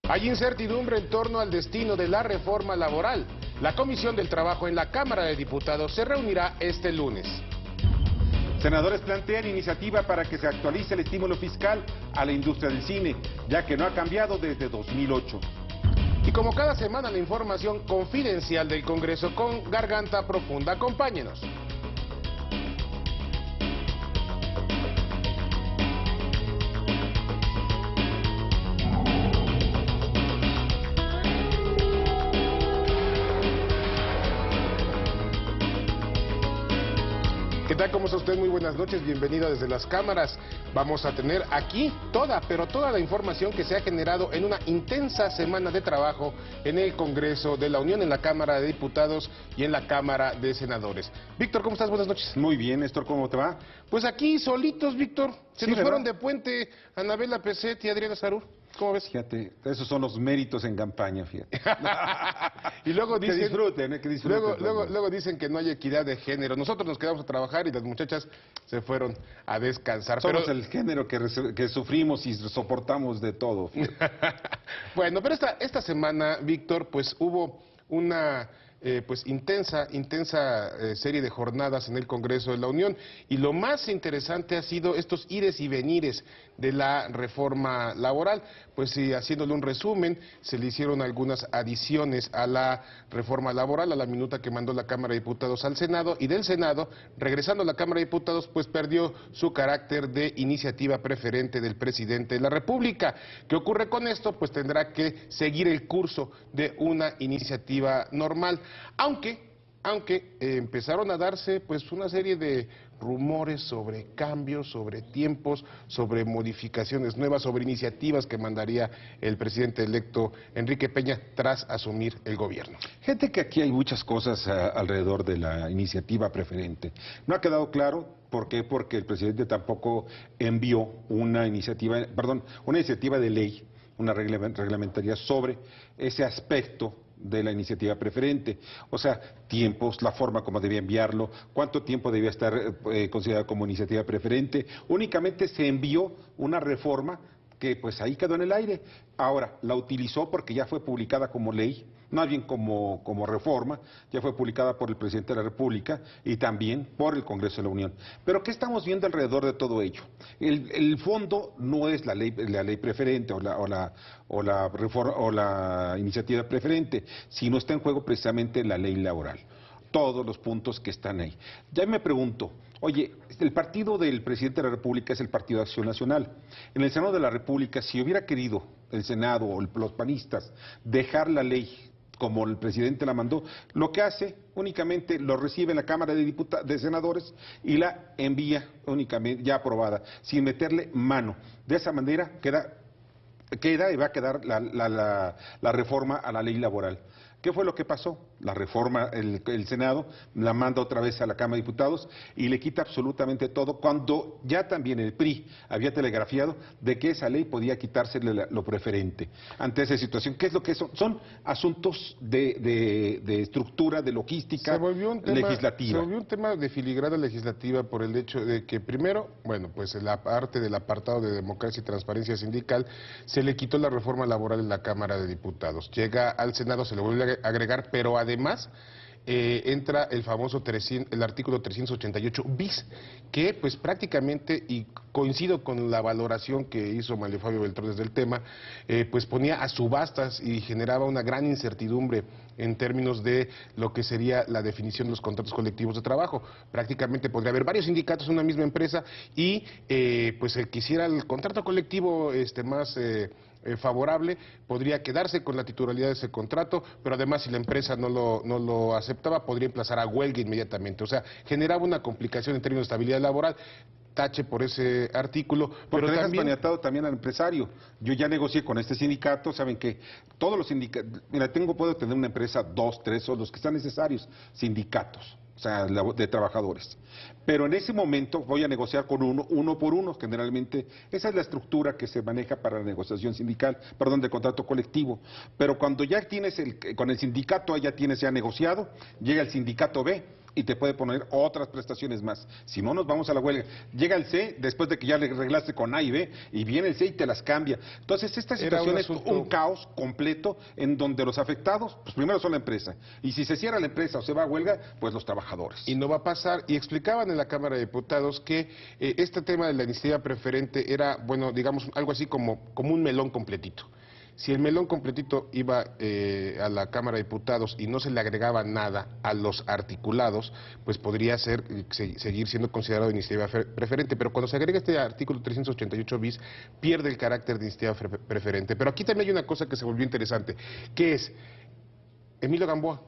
Hay incertidumbre en torno al destino de la reforma laboral. La Comisión del Trabajo en la Cámara de Diputados se reunirá este lunes. Senadores plantean iniciativa para que se actualice el estímulo fiscal a la industria del cine, ya que no ha cambiado desde 2008. Y como cada semana, la información confidencial del Congreso con Garganta Profunda. Acompáñenos. ¿Qué tal? ¿Cómo está usted? Muy buenas noches, bienvenido desde las cámaras. Vamos a tener aquí toda la información que se ha generado en una intensa semana de trabajo en el Congreso de la Unión, en la Cámara de Diputados y en la Cámara de Senadores. Víctor, ¿cómo estás? Buenas noches. Muy bien, Néstor, ¿cómo te va? Pues aquí solitos, Víctor. Se nos ¿verdad? fueron de puente Anabela Peset y Adriana Sarur. ¿Cómo ves? Fíjate, esos son los méritos en campaña, fíjate. Y luego dicen, que disfruten, que disfruten. Luego dicen que no hay equidad de género. Nosotros nos quedamos a trabajar y las muchachas se fueron a descansar. Somos el género que sufrimos y soportamos de todo. Bueno, pero esta semana, Víctor, pues hubo una intensa serie de jornadas en el Congreso de la Unión, y lo más interesante ha sido estos ires y venires de la reforma laboral. Pues sí, haciéndole un resumen, se le hicieron algunas adiciones a la reforma laboral, a la minuta que mandó la Cámara de Diputados al Senado, y del Senado, regresando a la Cámara de Diputados, pues perdió su carácter de iniciativa preferente del presidente de la República. ¿Qué ocurre con esto? Pues tendrá que seguir el curso de una iniciativa normal, aunque empezaron a darse pues una serie de rumores sobre cambios, sobre tiempos, sobre modificaciones nuevas, sobre iniciativas que mandaría el presidente electo Enrique Peña tras asumir el gobierno. Gente, que aquí hay muchas cosas alrededor de la iniciativa preferente. No ha quedado claro por qué, porque el presidente tampoco envió una iniciativa de ley, una reglamentaria sobre ese aspecto de la iniciativa preferente, o sea, tiempos, la forma como debía enviarlo, cuánto tiempo debía estar considerado como iniciativa preferente. Únicamente se envió una reforma que pues ahí quedó en el aire. Ahora, la utilizó porque ya fue publicada como ley, más bien como reforma, ya fue publicada por el presidente de la República y también por el Congreso de la Unión. Pero ¿qué estamos viendo alrededor de todo ello? El fondo no es la ley preferente o la iniciativa preferente, sino está en juego precisamente la ley laboral. Todos los puntos que están ahí. Ya me pregunto, oye, el partido del presidente de la República es el Partido de Acción Nacional. En el Senado de la República, si hubiera querido el Senado o los panistas dejar la ley como el presidente la mandó, lo que hace únicamente lo recibe en la Cámara de Senadores y la envía únicamente ya aprobada, sin meterle mano. De esa manera queda y va a quedar la reforma a la ley laboral. ¿Qué fue lo que pasó? La reforma, el Senado la manda otra vez a la Cámara de Diputados y le quita absolutamente todo, cuando ya también el PRI había telegrafiado de que esa ley podía quitársele lo preferente. Ante esa situación, ¿qué es lo que son? Son asuntos de estructura, de logística legislativa. Se volvió un tema de filigrana legislativa por el hecho de que primero, bueno, pues la parte del apartado de democracia y transparencia sindical, se le quitó la reforma laboral en la Cámara de Diputados. Llega al Senado, se le vuelve a agregar, pero además entra el famoso el artículo 388 bis, que pues prácticamente, y coincido con la valoración que hizo Mario Fabio Beltrones del tema, pues ponía a subastas y generaba una gran incertidumbre en términos de lo que sería la definición de los contratos colectivos de trabajo. Prácticamente podría haber varios sindicatos en una misma empresa y pues el que hiciera el contrato colectivo más favorable podría quedarse con la titularidad de ese contrato, pero además si la empresa no lo aceptaba podría emplazar a huelga inmediatamente. O sea, generaba una complicación en términos de estabilidad laboral. Tache por ese artículo. Porque dejas maniatado también al empresario. Yo ya negocié con este sindicato, saben que todos los sindicatos, mira, puedo tener una empresa, 2, 3, o los que sean necesarios, sindicatos, o sea, de trabajadores. Pero en ese momento voy a negociar con uno por uno, generalmente. Esa es la estructura que se maneja para la negociación sindical, de contrato colectivo. Pero cuando ya tienes con el sindicato ya tienes ya negociado, llega el sindicato B, y te puede poner otras prestaciones más. Si no, nos vamos a la huelga. Llega el C, después de que ya le arreglaste con A y B, y viene el C y te las cambia. Entonces, esta situación es un caos completo en donde los afectados, pues primero son la empresa. Y si se cierra la empresa o se va a huelga, pues los trabajadores. Y no va a pasar. Y explicaban en la Cámara de Diputados que este tema de la iniciativa preferente era, bueno, digamos, algo así como un melón completito. Si el melón completito iba a la Cámara de Diputados y no se le agregaba nada a los articulados, pues podría seguir siendo considerado iniciativa preferente. Pero cuando se agrega este artículo 388 bis, pierde el carácter de iniciativa preferente. Pero aquí también hay una cosa que se volvió interesante, que es Emilio Gamboa,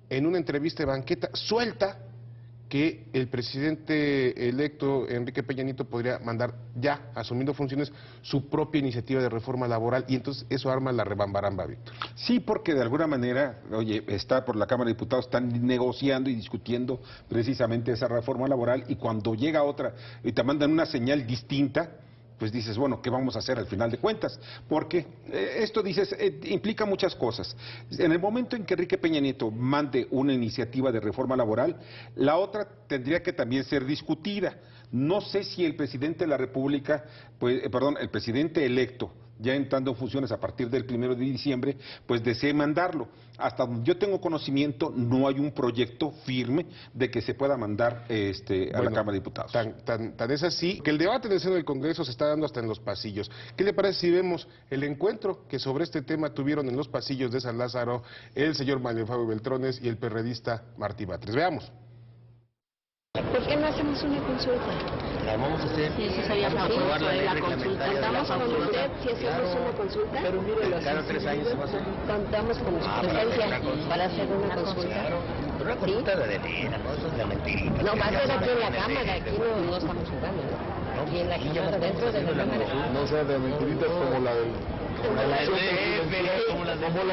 en una entrevista de banqueta, suelta que el presidente electo, Enrique Peña Nieto, podría mandar ya, asumiendo funciones, su propia iniciativa de reforma laboral, y entonces eso arma la rebambaramba, Víctor. Sí, porque de alguna manera, oye, está por la Cámara de Diputados, están negociando y discutiendo precisamente esa reforma laboral, y cuando llega otra y te mandan una señal distinta, pues dices, bueno, ¿qué vamos a hacer al final de cuentas? Porque esto, dices, implica muchas cosas. En el momento en que Enrique Peña Nieto mande una iniciativa de reforma laboral, la otra tendría que también ser discutida. No sé si el presidente de la República, pues, el presidente electo, ya entrando en funciones a partir del 1 de diciembre, pues desee mandarlo. Hasta donde yo tengo conocimiento, no hay un proyecto firme de que se pueda mandar a la Cámara de Diputados. Tan es así que el debate en el seno del Congreso se está dando hasta en los pasillos. ¿Qué le parece si vemos el encuentro que sobre este tema tuvieron en los pasillos de San Lázaro el señor Manuel Fabio Beltrones y el perredista Martí Batres? Veamos. ¿Por qué no hacemos una consulta? La vamos a hacer. Sí, eso sería vamos a aprobar la ley reglamentaria. ¿Contamos con usted si hacemos una consulta? Pero mire, cada 3 años se va a hacer. Contamos con su presencia para hacer una consulta. Pero una consulta de veras, ¿no? Eso es la mentirita. No, va a ser aquí en la Cámara, aquí no estamos jugando, ¿no? Aquí en la Cámara, dentro de la Cámara. No sea de mentiritas como la del... Como la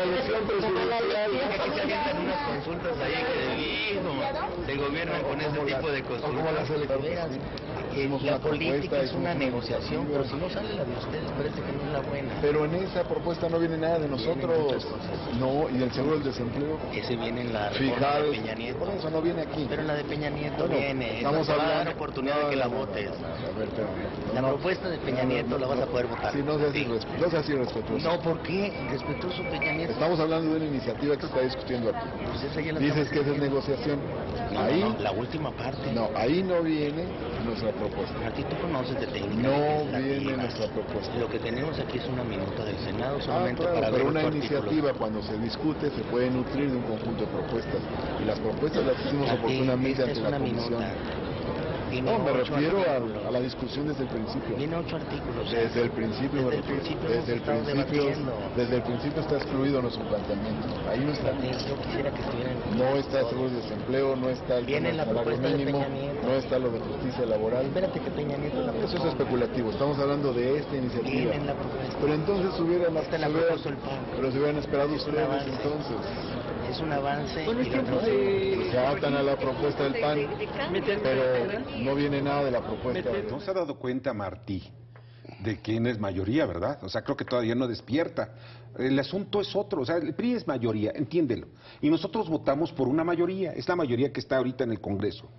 elección presidencial. Aquí se avientan unas consultas ahí que se gobiernan con ese tipo de consultas. Como las elecciones. La política es una negociación, pero si no sale la de ustedes parece que no es la buena. Pero en esa propuesta no viene nada de nosotros. No, y el seguro del desempleo. Ese viene en la reforma de Peña Nieto. Por eso no viene aquí. Pero en la de Peña Nieto viene. Estamos hablando. Va a dar oportunidad de que la votes. La propuesta de Peña Nieto la vas a poder votar. Sí, no seas irrespetuoso. No, ¿por qué? Respetuoso Peña Nieto. Estamos hablando de una iniciativa que se está discutiendo aquí. Pues esa ya la Dices que es negociación. No, ahí, no, la última parte. No, ahí no viene nuestra propuesta. A ti tú conoces de técnica. No viene nuestra propuesta. Lo que tenemos aquí es una minuta del Senado solamente claro, para ver pero una 8 iniciativa artículos. cuando se discute se puede nutrir de un conjunto de propuestas. Y las propuestas las hicimos oportunamente Esta ante es la una comisión. minuta. Tiene No, me 8 refiero artículos. a la discusión desde el principio. Tiene 8 artículos. Desde el principio, Desde el principio desde el principio está excluido nuestro planteamiento. Ahí no está. Yo quisiera que estuvieran. No está el seguro de desempleo, no está el Viene la salario propuesta de mínimo, Peña Nieto. no está lo de justicia laboral. Espérate que Peña Nieto la Eso es proponga. especulativo. Estamos hablando de esta iniciativa. Viene en la propuesta. Pero entonces Esta la propuso el PAN. pero se hubieran esperado Es un ustedes avance. entonces. Es un avance. Pues se atan a la propuesta del PAN, pero no viene nada de la propuesta. ¿No se ha dado cuenta, Martí, de quién es mayoría, verdad? O sea, creo que todavía no despierta. El asunto es otro, o sea, el PRI es mayoría, entiéndelo. Y nosotros votamos por una mayoría, es la mayoría que está ahorita en el Congreso.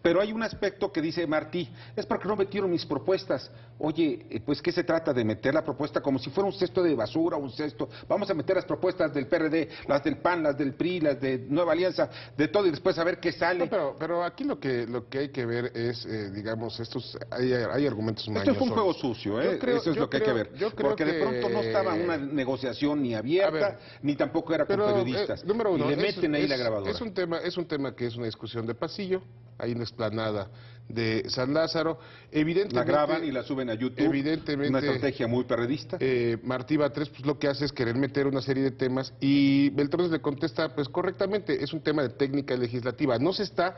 Pero hay un aspecto que dice Martí, es porque no metieron mis propuestas. Oye, pues ¿qué se trata de meter la propuesta como si fuera un cesto de basura, un cesto? Vamos a meter las propuestas del PRD, las del PAN, las del PRI, las de Nueva Alianza, de todo y después a ver qué sale. No, pero aquí lo que hay que ver es, digamos, hay argumentos mañosos. Esto fue un juego sucio, ¿eh? Eso es lo que hay que ver. Porque de pronto no estaba una negociación ni abierta, ni tampoco era con periodistas. Número uno, y le meten ahí la grabadora. Es un tema que es una discusión de pasillo, ahí en la explanada de San Lázaro. Evidentemente, la graban y la suben a YouTube. Evidentemente, una estrategia muy perredista. Martí Batres, pues lo que hace es querer meter una serie de temas y Beltrones le contesta, pues correctamente, es un tema de técnica legislativa. No se está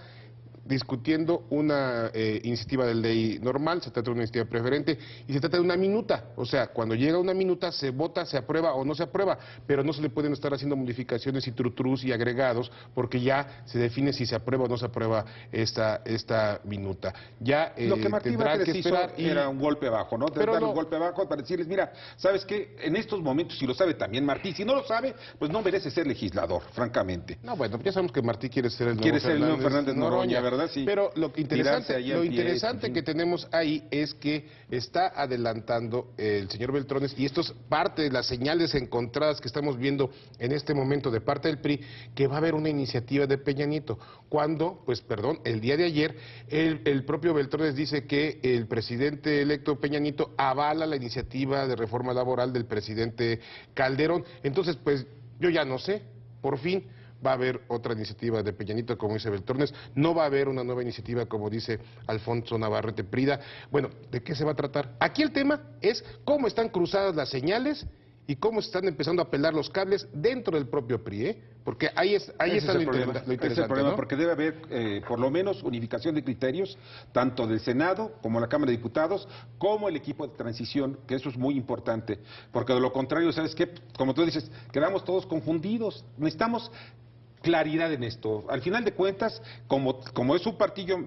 discutiendo una iniciativa de ley normal, se trata de una iniciativa preferente y se trata de una minuta. O sea, cuando llega una minuta se vota, se aprueba o no se aprueba, pero no se le pueden estar haciendo modificaciones y trutrús y agregados porque ya se define si se aprueba o no se aprueba esta minuta. Ya lo que Martí tendrá que esperar era un golpe bajo, ¿no? Pero darle no, un golpe bajo para decirles, mira, ¿sabes qué? En estos momentos, si lo sabe también Martí, si no lo sabe, pues no merece ser legislador, francamente. no, bueno, ya sabemos que Martí quiere ser el nuevo Fernández Noroña, ¿verdad? Sí. Pero lo interesante que tenemos ahí es que está adelantando el señor Beltrones, y esto es parte de las señales encontradas que estamos viendo en este momento de parte del PRI, que va a haber una iniciativa de Peña Nieto. Cuando, pues perdón, el día de ayer, el propio Beltrones dice que el presidente electo Peña Nieto avala la iniciativa de reforma laboral del presidente Calderón. Entonces, pues yo ya no sé, por fin va a haber otra iniciativa de Peña Nieto, como dice Beltrones, no va a haber una nueva iniciativa, como dice Alfonso Navarrete Prida. Bueno, ¿de qué se va a tratar? Aquí el tema es cómo están cruzadas las señales y cómo están empezando a pelar los cables dentro del propio PRI, ¿eh? Porque ahí está lo interesante, es el problema, ¿no? porque debe haber, por lo menos, unificación de criterios, tanto del Senado como la Cámara de Diputados, como el equipo de transición, que eso es muy importante, porque de lo contrario, ¿sabes qué? Como tú dices, quedamos todos confundidos, necesitamos claridad en esto. Al final de cuentas, como es un partido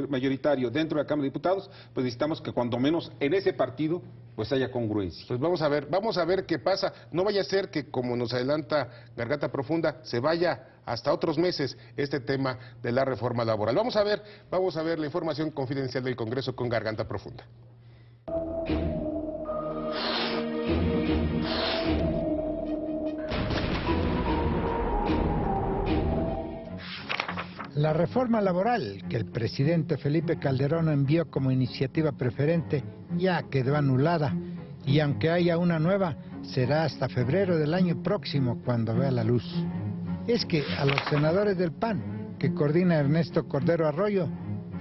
mayoritario dentro de la Cámara de Diputados, pues necesitamos que cuando menos en ese partido pues haya congruencia. Pues vamos a ver qué pasa. No vaya a ser que, como nos adelanta Garganta Profunda, se vaya hasta otros meses este tema de la reforma laboral. Vamos a ver la información confidencial del Congreso con Garganta Profunda. La reforma laboral que el presidente Felipe Calderón envió como iniciativa preferente ya quedó anulada, y aunque haya una nueva, será hasta febrero del año próximo cuando vea la luz. Es que a los senadores del PAN, que coordina Ernesto Cordero Arroyo,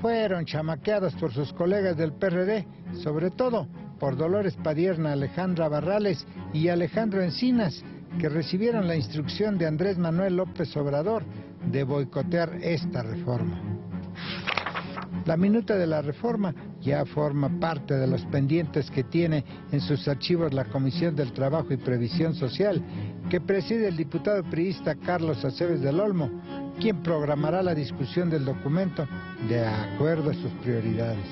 fueron chamaqueados por sus colegas del PRD, sobre todo por Dolores Padierna, Alejandra Barrales y Alejandro Encinas, que recibieron la instrucción de Andrés Manuel López Obrador de boicotear esta reforma. La minuta de la reforma ya forma parte de los pendientes que tiene en sus archivos la Comisión del Trabajo y Previsión Social, que preside el diputado priista Carlos Aceves del Olmo, quien programará la discusión del documento de acuerdo a sus prioridades.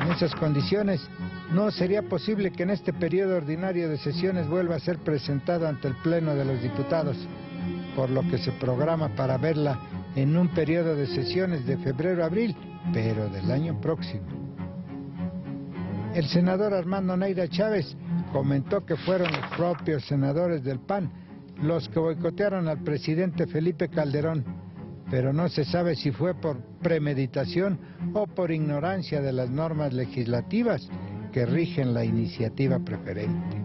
En esas condiciones, no sería posible que en este periodo ordinario de sesiones vuelva a ser presentado ante el Pleno de los Diputados, por lo que se programa para verla en un periodo de sesiones de febrero a abril, pero del año próximo. El senador Armando Neira Chávez comentó que fueron los propios senadores del PAN los que boicotearon al presidente Felipe Calderón, pero no se sabe si fue por premeditación o por ignorancia de las normas legislativas que rigen la iniciativa preferente.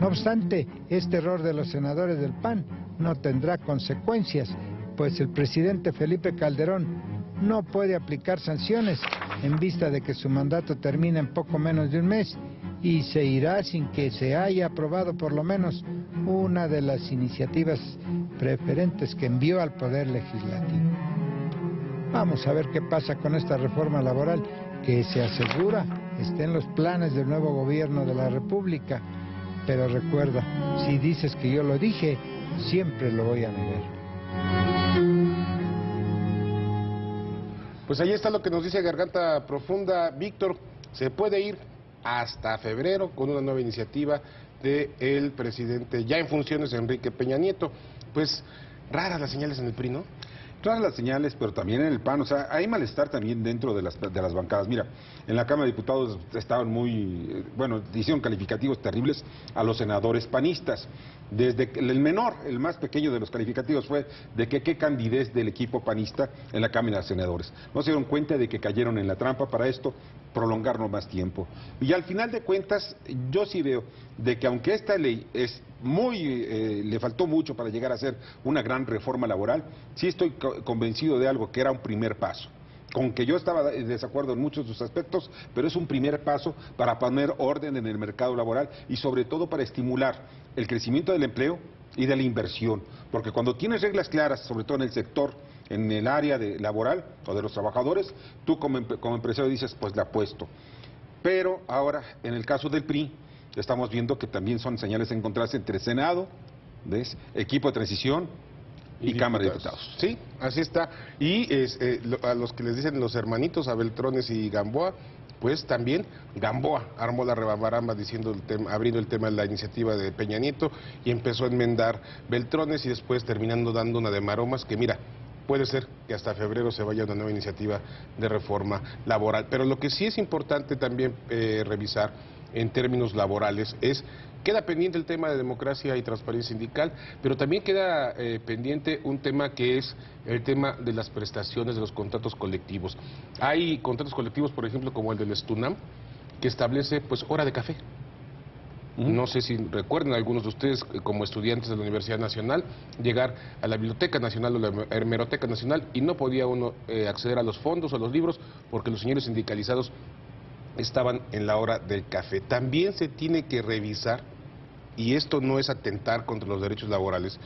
No obstante, este error de los senadores del PAN no tendrá consecuencias, pues el presidente Felipe Calderón no puede aplicar sanciones en vista de que su mandato termina en poco menos de un mes y se irá sin que se haya aprobado por lo menos una de las iniciativas preferentes que envió al Poder Legislativo. Vamos a ver qué pasa con esta reforma laboral que se asegura está en los planes del nuevo gobierno de la República. Pero recuerda, si dices que yo lo dije, siempre lo voy a negar. Pues ahí está lo que nos dice Garganta Profunda. Víctor, se puede ir hasta febrero con una nueva iniciativa del presidente ya en funciones, Enrique Peña Nieto. Pues raras las señales en el PRI, ¿no? Claro, las señales, pero también en el PAN, o sea, hay malestar también dentro de las bancadas. Mira, en la Cámara de Diputados estaban muy, hicieron calificativos terribles a los senadores panistas. Desde el menor, el más pequeño de los calificativos fue de que qué candidez del equipo panista en la Cámara de Senadores. No se dieron cuenta de que cayeron en la trampa para esto, prolongarnos más tiempo. Y al final de cuentas, yo sí veo de que aunque esta ley es le faltó mucho para llegar a ser una gran reforma laboral, sí estoy convencido de algo, que era un primer paso. Con que yo estaba en desacuerdo en muchos de sus aspectos, pero es un primer paso para poner orden en el mercado laboral y sobre todo para estimular el crecimiento del empleo y de la inversión, porque cuando tienes reglas claras, sobre todo en el sector en el área laboral o de los trabajadores, tú como empresario dices, pues le apuesto. Pero ahora, en el caso del PRI, estamos viendo que también son señales encontradas entre Senado, ¿ves?, equipo de transición y Cámara de Diputados. Sí, así está. Y a los que les dicen los hermanitos, a Beltrones y Gamboa, pues también Gamboa armó la rebabaramba diciendo abriendo el tema de la iniciativa de Peña Nieto y empezó a enmendar Beltrones y después terminando dando una de maromas que mira, puede ser que hasta febrero se vaya una nueva iniciativa de reforma laboral. Pero lo que sí es importante también revisar en términos laborales queda pendiente el tema de democracia y transparencia sindical, pero también queda pendiente un tema que es el tema de las prestaciones de los contratos colectivos. Hay contratos colectivos, por ejemplo, como el del Stunam, que establece pues hora de café. No sé si recuerdan algunos de ustedes, como estudiantes de la Universidad Nacional, llegar a la Biblioteca Nacional o la Hemeroteca Nacional y no podía uno acceder a los fondos o a los libros porque los señores sindicalizados estaban en la hora del café. También se tiene que revisar, y esto no es atentar contra los derechos laborales,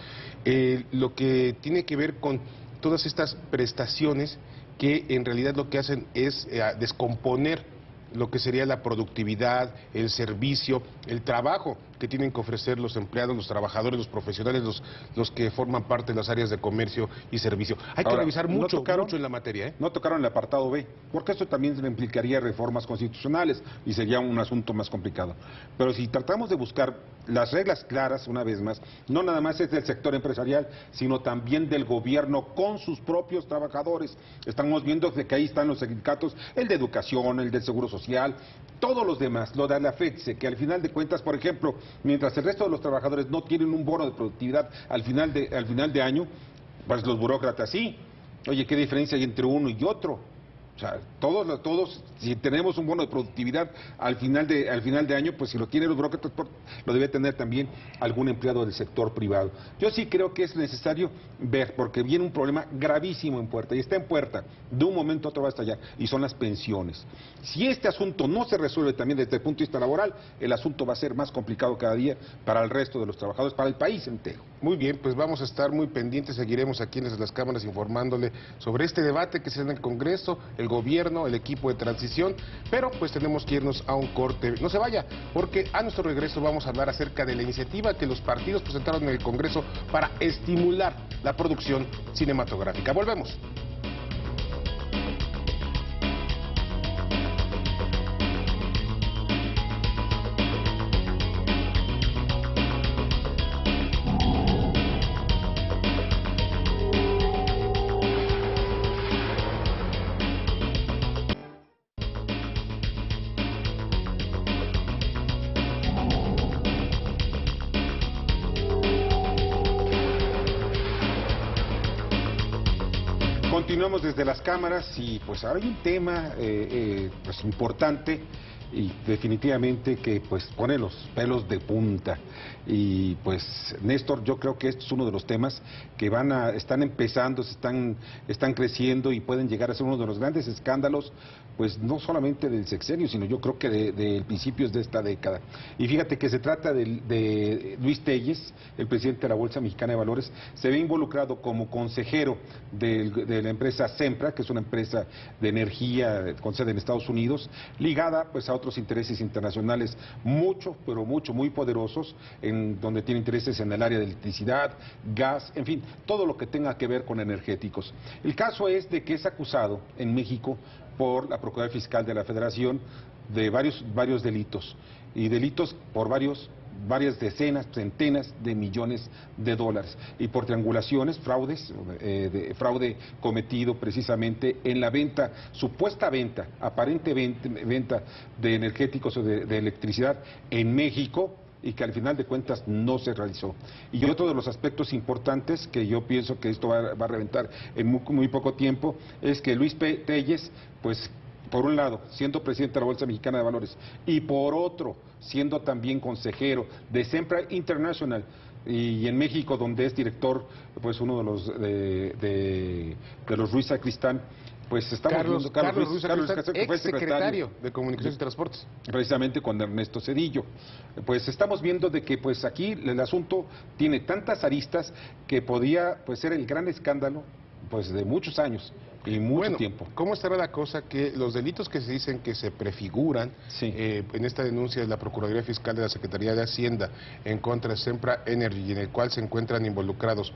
lo que tiene que ver con todas estas prestaciones que en realidad lo que hacen es descomponer lo que sería la productividad, el servicio, el trabajo que tienen que ofrecer los empleados, los trabajadores, los profesionales, los que forman parte de las áreas de comercio y servicio. Hay que revisar mucho en la materia, ¿eh? No tocaron el apartado B, porque esto también implicaría reformas constitucionales y sería un asunto más complicado. Pero si tratamos de buscar las reglas claras, una vez más, no nada más es del sector empresarial, sino también del gobierno con sus propios trabajadores. Estamos viendo que ahí están los sindicatos, el de educación, el del seguro social, todos los demás, lo de la FEXE, que al final de cuentas, por ejemplo, mientras el resto de los trabajadores no tienen un bono de productividad al final de año, pues los burócratas sí. Oye, ¿qué diferencia hay entre uno y otro? O sea, todos, si tenemos un bono de productividad al final de año, pues si lo tienen los burócratas, lo debe tener también algún empleado del sector privado. Yo sí creo que es necesario ver, porque viene un problema gravísimo en puerta, y está en puerta, de un momento a otro va a estallar, y son las pensiones. Si este asunto no se resuelve también desde el punto de vista laboral, el asunto va a ser más complicado cada día para el resto de los trabajadores, para el país entero. Muy bien, pues vamos a estar muy pendientes, seguiremos aquí en las cámaras informándole sobre este debate que se da en el Congreso, el gobierno, el equipo de transición, pero pues tenemos que irnos a un corte. No se vaya, porque a nuestro regreso vamos a hablar acerca de la iniciativa que los partidos presentaron en el Congreso para estimular la producción cinematográfica. Volvemos. Continuamos desde las cámaras y pues ahora hay un tema pues importante y definitivamente que pues pone los pelos de punta. Y pues Néstor, yo creo que esto es uno de los temas que están empezando, están creciendo y pueden llegar a ser uno de los grandes escándalos, pues no solamente del sexenio, sino yo creo que de principios de esta década. Y fíjate que se trata de Luis Telles, el presidente de la Bolsa Mexicana de Valores, se ve involucrado como consejero de la empresa Sempra, que es una empresa de energía con sede en Estados Unidos, ligada pues a otros intereses internacionales muy poderosos, en donde tiene intereses en el área de electricidad, gas, en fin, todo lo que tenga que ver con energéticos. El caso es de que es acusado en México por la Procuraduría Fiscal de la Federación de varios delitos, y delitos por varias decenas, centenas de millones de dólares, y por triangulaciones, fraude cometido precisamente en la aparente venta de energéticos o de electricidad en México, y que al final de cuentas no se realizó. Y otro de los aspectos importantes que yo pienso que esto va a reventar en muy poco tiempo es que Luis Telles, pues por un lado, siendo presidente de la Bolsa Mexicana de Valores, y por otro, siendo también consejero de Sempra International, y en México, donde es director, pues uno de los Ruiz Sacristán, pues estamos viendo Carlos Ruiz Sacristán, ex secretario de Comunicaciones y Transportes, precisamente con Ernesto Zedillo. Pues estamos viendo de que pues aquí el asunto tiene tantas aristas que podía pues ser el gran escándalo pues de muchos años y mucho tiempo. ¿Cómo estará la cosa que los delitos que se dicen que se prefiguran en esta denuncia de la Procuraduría Fiscal de la Secretaría de Hacienda en contra de Sempra Energy, en el cual se encuentran involucrados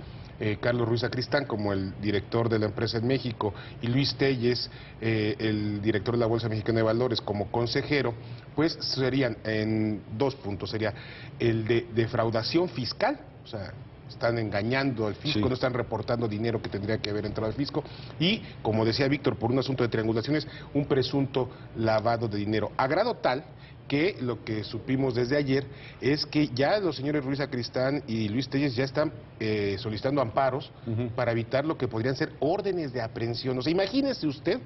Carlos Ruiz Sacristán como el director de la empresa en México y Luis Telles, el director de la Bolsa Mexicana de Valores, como consejero, pues serían en 2 puntos. Sería el de defraudación fiscal, o sea, están engañando al fisco, no están reportando dinero que tendría que haber entrado al fisco, y, como decía Víctor, por un asunto de triangulaciones, un presunto lavado de dinero, a grado tal que lo que supimos desde ayer es que ya los señores Ruiz Sacristán y Luis Telles ya están solicitando amparos para evitar lo que podrían ser órdenes de aprehensión. O sea, imagínese usted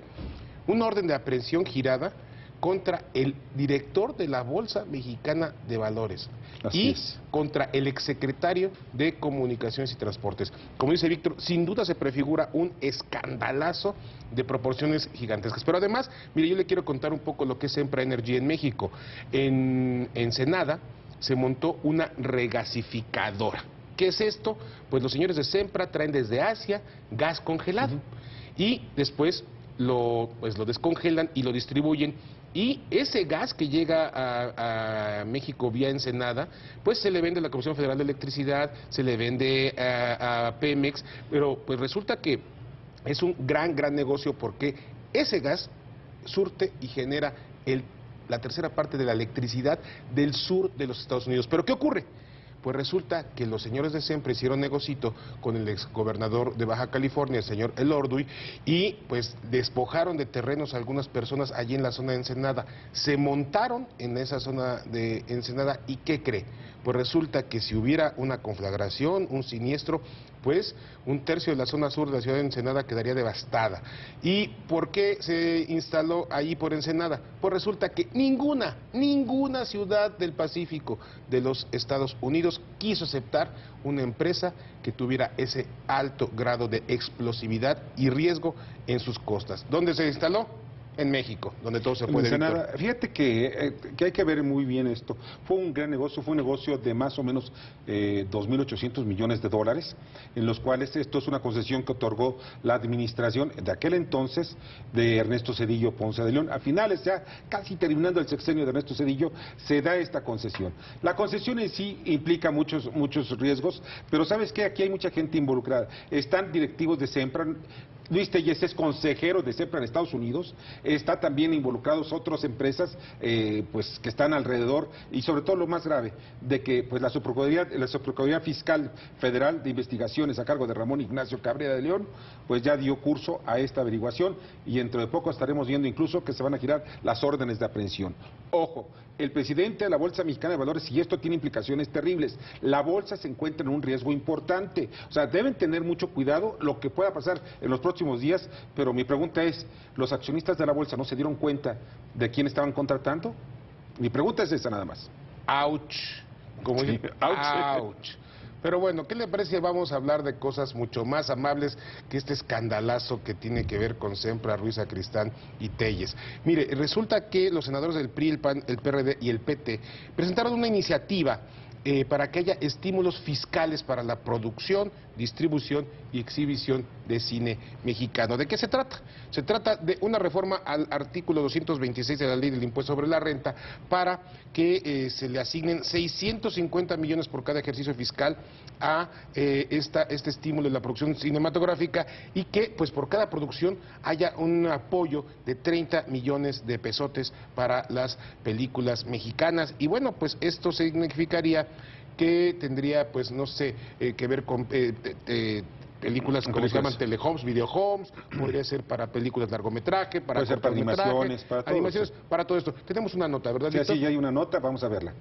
una orden de aprehensión girada contra el director de la Bolsa Mexicana de Valores y contra el exsecretario de Comunicaciones y Transportes. Como dice Víctor, sin duda se prefigura un escandalazo de proporciones gigantescas. Pero además, mire, yo le quiero contar un poco lo que es Sempra Energy en México. En Ensenada se montó una regasificadora. ¿Qué es esto? Pues los señores de Sempra traen desde Asia gas congelado y después lo descongelan y lo distribuyen, y ese gas que llega a México vía Ensenada, pues se le vende a la Comisión Federal de Electricidad, se le vende a Pemex, pero pues resulta que es un gran negocio, porque ese gas surte y genera la tercera parte de la electricidad del sur de los Estados Unidos. ¿Pero qué ocurre? Pues resulta que los señores de Sempra hicieron negocito con el exgobernador de Baja California, el señor Elorduy, y pues despojaron de terrenos a algunas personas allí en la zona de Ensenada. Se montaron en esa zona de Ensenada, y ¿qué cree? Pues resulta que si hubiera una conflagración, un siniestro, pues 1/3 de la zona sur de la ciudad de Ensenada quedaría devastada. ¿Y por qué se instaló ahí por Ensenada? Pues resulta que ninguna ciudad del Pacífico de los Estados Unidos quiso aceptar una empresa que tuviera ese alto grado de explosividad y riesgo en sus costas. ¿Dónde se instaló? En México, donde todo se puede. Ensenada, fíjate que hay que ver muy bien esto. Fue un gran negocio, fue un negocio de más o menos 2.800 millones de dólares, en los cuales esto es una concesión que otorgó la administración de aquel entonces de Ernesto Zedillo Ponce de León. A finales, ya casi terminando el sexenio de Ernesto Zedillo, se da esta concesión. La concesión en sí implica muchos riesgos, pero ¿sabes qué? Aquí hay mucha gente involucrada. Están directivos de Sempra. Luis Telles es consejero de Sempra en Estados Unidos, está también involucrados otras empresas pues que están alrededor, y sobre todo lo más grave, de que pues la Subprocuraduría Fiscal Federal de Investigaciones a cargo de Ramón Ignacio Cabrera de León, pues ya dio curso a esta averiguación, y dentro de poco estaremos viendo incluso que se van a girar las órdenes de aprehensión. Ojo, el presidente de la Bolsa Mexicana de Valores, y esto tiene implicaciones terribles, la bolsa se encuentra en un riesgo importante, o sea, deben tener mucho cuidado lo que pueda pasar en los próximos días, pero mi pregunta es, ¿los accionistas de la bolsa no se dieron cuenta de quién estaban contratando? Mi pregunta es esa nada más. ¡Auch! Como sí, ¡auch! Pero bueno, ¿qué le parece? Vamos a hablar de cosas mucho más amables que este escandalazo que tiene que ver con Sempra, Ruiz Sacristán y Telles. Mire, resulta que los senadores del PRI, el PAN, el PRD y el PT presentaron una iniciativa para que haya estímulos fiscales para la producción, distribución y exhibición de cine mexicano. ¿De qué se trata? Se trata de una reforma al artículo 226 de la Ley del Impuesto sobre la Renta para que se le asignen 650 millones por cada ejercicio fiscal a este estímulo de la producción cinematográfica, y que pues por cada producción haya un apoyo de 30 millones de pesotes para las películas mexicanas. Y bueno, pues esto significaría que tendría, pues no sé, que ver con películas como se llaman telehomes, videohomes, podría ser para películas largometraje, para animaciones, para todo animaciones, para todo esto. Tenemos una nota, ¿verdad, Víctor? Sí, ya hay una nota, vamos a verla.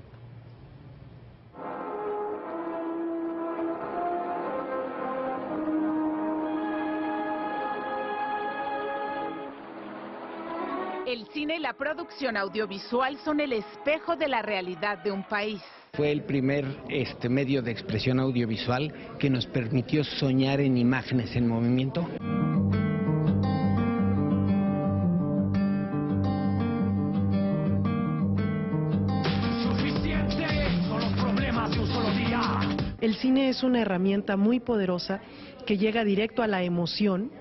El cine y la producción audiovisual son el espejo de la realidad de un país. Fue el primer medio de expresión audiovisual que nos permitió soñar en imágenes en movimiento. Suficiente con los problemas de un solo día. El cine es una herramienta muy poderosa que llega directo a la emoción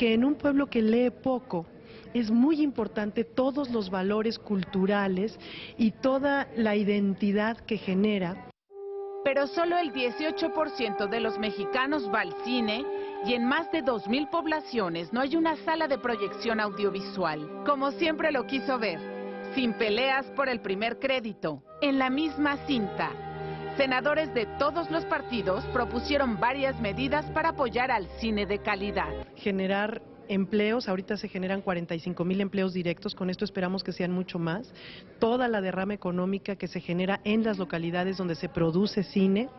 que en un pueblo que lee poco, es muy importante todos los valores culturales y toda la identidad que genera. Pero solo el 18% de los mexicanos va al cine y en más de 2,000 poblaciones no hay una sala de proyección audiovisual, como siempre lo quiso ver, sin peleas por el primer crédito, en la misma cinta. Senadores de todos los partidos propusieron varias medidas para apoyar al cine de calidad. Generar empleos, ahorita se generan 45,000 empleos directos, con esto esperamos que sean mucho más. Toda la derrama económica que se genera en las localidades donde se produce cine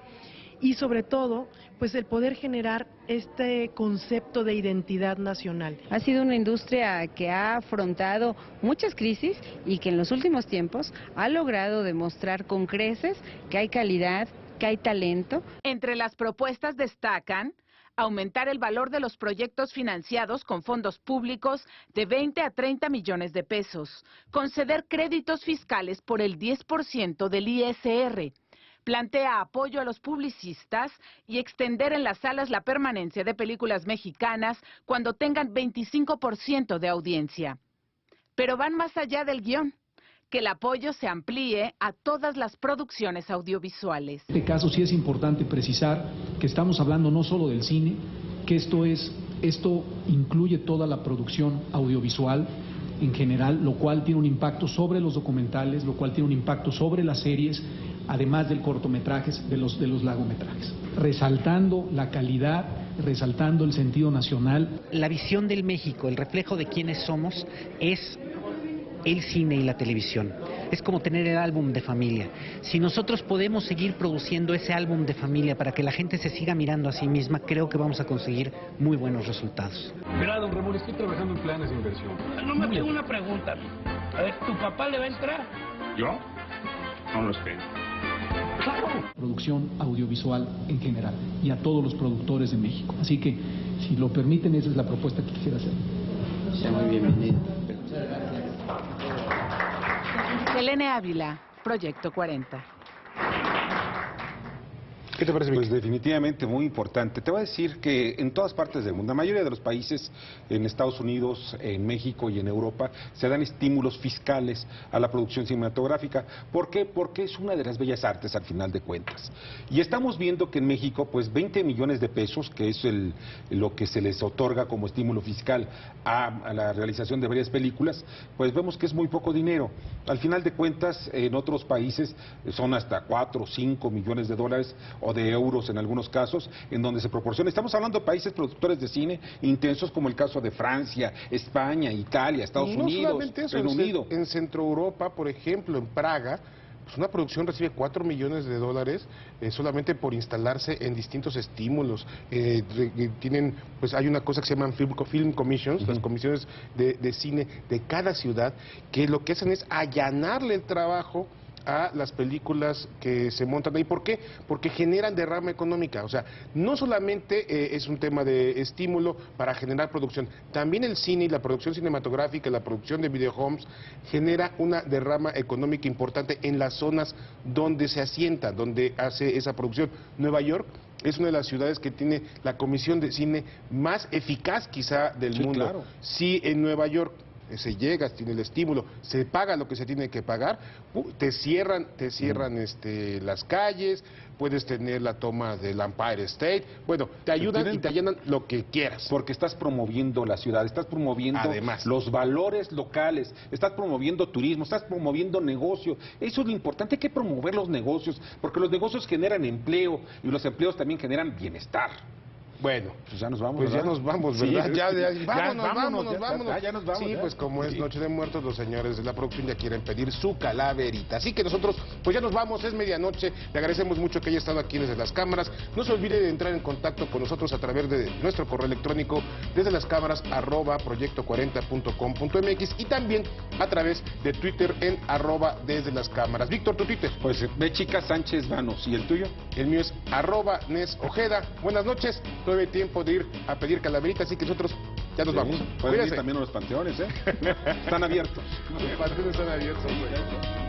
y sobre todo, pues el poder generar este concepto de identidad nacional. Ha sido una industria que ha afrontado muchas crisis y que en los últimos tiempos ha logrado demostrar con creces que hay calidad, que hay talento. Entre las propuestas destacan aumentar el valor de los proyectos financiados con fondos públicos de 20 a 30 millones de pesos, conceder créditos fiscales por el 10% del ISR, plantea apoyo a los publicistas y extender en las salas la permanencia de películas mexicanas cuando tengan 25% de audiencia. Pero van más allá del guión, que el apoyo se amplíe a todas las producciones audiovisuales. En este caso sí es importante precisar que estamos hablando no solo del cine, que esto incluye toda la producción audiovisual en general, lo cual tiene un impacto sobre los documentales, lo cual tiene un impacto sobre las series, además del cortometrajes, de los largometrajes. Resaltando la calidad, resaltando el sentido nacional. La visión del México, el reflejo de quiénes somos, es el cine y la televisión. Es como tener el álbum de familia. Si nosotros podemos seguir produciendo ese álbum de familia para que la gente se siga mirando a sí misma, creo que vamos a conseguir muy buenos resultados. Mira, don Ramón, estoy trabajando en planes de inversión. No me tengo una pregunta. A ver, ¿tu papá le va a entrar? ¿Yo? No lo sé. Claro. Producción audiovisual en general y a todos los productores de México. Así que, si lo permiten, esa es la propuesta que quisiera hacer. Sea muy bienvenido. Selene Ávila, Proyecto 40. ¿Qué te parece, Vic? Pues definitivamente muy importante. Te voy a decir que en todas partes del mundo, la mayoría de los países, en Estados Unidos, en México y en Europa, se dan estímulos fiscales a la producción cinematográfica. ¿Por qué? Porque es una de las bellas artes al final de cuentas. Y estamos viendo que en México, pues 20 millones de pesos, que es lo que se les otorga como estímulo fiscal a la realización de varias películas, pues vemos que es muy poco dinero. Al final de cuentas, en otros países son hasta 4 o 5 millones de dólares o de euros en algunos casos, en donde se proporciona. Estamos hablando de países productores de cine intensos como el caso de Francia, España, Italia, Estados Unidos, Reino Unido. En Centro Europa, por ejemplo, en Praga, pues una producción recibe 4 millones de dólares solamente por instalarse en distintos estímulos. Tienen, pues hay una cosa que se llaman Film Commissions, las comisiones de cine de cada ciudad, que lo que hacen es allanarle el trabajo a las películas que se montan ahí. ¿Por qué? Porque generan derrama económica. O sea, no solamente es un tema de estímulo para generar producción, también el cine y la producción cinematográfica, la producción de videohomes, genera una derrama económica importante en las zonas donde se asienta, donde hace esa producción. Nueva York es una de las ciudades que tiene la comisión de cine más eficaz quizá del mundo. Claro. Sí, en Nueva York se llega, tiene el estímulo, se paga lo que se tiene que pagar, te cierran las calles, puedes tener la toma del Empire State, bueno, te ayudan y te allanan lo que quieras. Porque estás promoviendo la ciudad, estás promoviendo además los valores locales, estás promoviendo turismo, estás promoviendo negocio. Eso es lo importante, hay que promover los negocios, porque los negocios generan empleo y los empleos también generan bienestar. Bueno, pues ya nos vamos, pues ¿verdad? ya nos vamos, ¿verdad? Sí, vámonos. Ya nos vamos. Sí, pues como es Noche de Muertos, los señores de la producción ya quieren pedir su calaverita. Así que nosotros, pues ya nos vamos, es medianoche. Le agradecemos mucho que haya estado aquí desde las cámaras. No se olvide de entrar en contacto con nosotros a través de nuestro correo electrónico desde las cámaras @proyecto40.com.mx y también a través de Twitter en @desde las cámaras. Víctor, tu Twitter. Pues Bechica Sánchez Vanos. ¿Y el tuyo? El mío es @Nes Ojeda. Buenas noches. Todavía hay tiempo de ir a pedir calaverita, así que nosotros ya nos vamos. Pueden ir también a los panteones, ¿eh? Están abiertos. Los panteones están abiertos, güey.